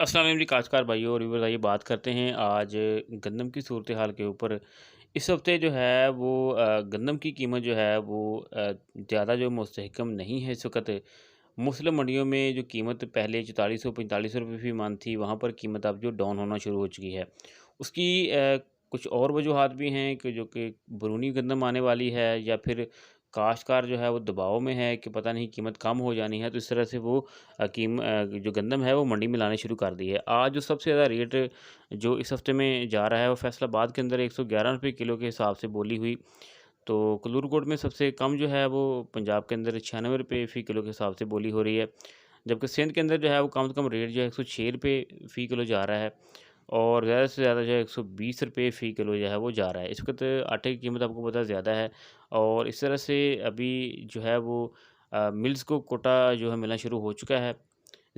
अस्सलाम वालेकुम जी काश्तकार भाइयों और व्यूअर्स, आइए बात करते हैं आज गंदम की सूरत हाल के ऊपर। इस हफ्ते जो है वो गंदम की कीमत जो है वो ज़्यादा जो मुस्तहकम नहीं है इस वक्त। मुस्लिम मंडियों में जो कीमत पहले 4400-4500 रुपये फ़ी मन थी, वहाँ पर कीमत अब जो डाउन होना शुरू हो चुकी है। उसकी कुछ और वजूहात भी हैं कि जो कि बरूनी गंदम आने वाली है, या फिर काश्तकार जो है वो दबाव में है कि पता नहीं कीमत कम हो जानी है, तो इस तरह से वो जो गंदम है वो मंडी में लानी शुरू कर दी है। आज जो सबसे ज़्यादा रेट जो इस हफ्ते में जा रहा है वो फैसलाबाद के अंदर 111 रुपये किलो के हिसाब से बोली हुई। तो कलूरकोट में सबसे कम जो है वो पंजाब के अंदर 96 रुपये फ़ी किलो के हिसाब से बोली हो रही है। जबकि सिंध के अंदर जो है वो कम से कम रेट जो है 106 रुपये फ़ी किलो जा रहा है, और ज़्यादा से ज़्यादा जो है 120 रुपये फ़ी किलो जो है वो जा रहा है। इस वक़्त आटे की कीमत आपको पता है ज़्यादा है, और इस तरह से अभी जो है वो मिल्स को कोटा जो है मिलना शुरू हो चुका है।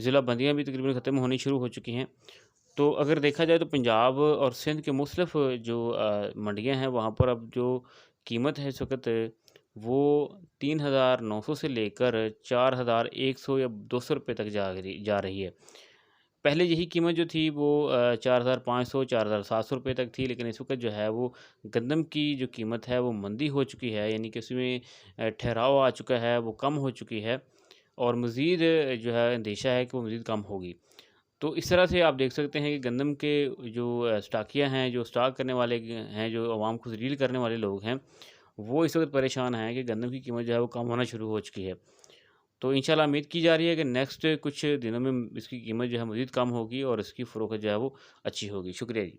ज़िला बंदियाँ भी तकरीबन ख़त्म होनी शुरू हो चुकी हैं। तो अगर देखा जाए तो पंजाब और सिंध के मुख्तलिफ़ जो मंडियाँ हैं, वहाँ पर अब जो कीमत है इस वक़्त वो 3900 से लेकर 4100 या 200 रुपये तक जा रही है। पहले यही कीमत जो थी वो 4500 4700 रुपये तक थी, लेकिन इस वक़्त जो है वो गंदम की जो कीमत है वो मंदी हो चुकी है, यानी कि उसमें ठहराव आ चुका है, वो कम हो चुकी है, और मज़ीद जो है अंदेशा है कि वो मज़ीद कम होगी। तो इस तरह से आप देख सकते हैं कि गंदम के जो स्टाकिया हैं, जो स्टॉक करने वाले हैं, जो आवाम को ज़लील करने वाले लोग हैं, वो इस वक़्त परेशान हैं कि गंदम की कीमत जो है वो कम होना शुरू हो चुकी है। तो इंशाल्लाह उम्मीद की जा रही है कि नेक्स्ट कुछ दिनों में इसकी कीमत जो है मज़ीद कम होगी और इसकी फ़रोख्त जो है वो अच्छी होगी। शुक्रिया जी।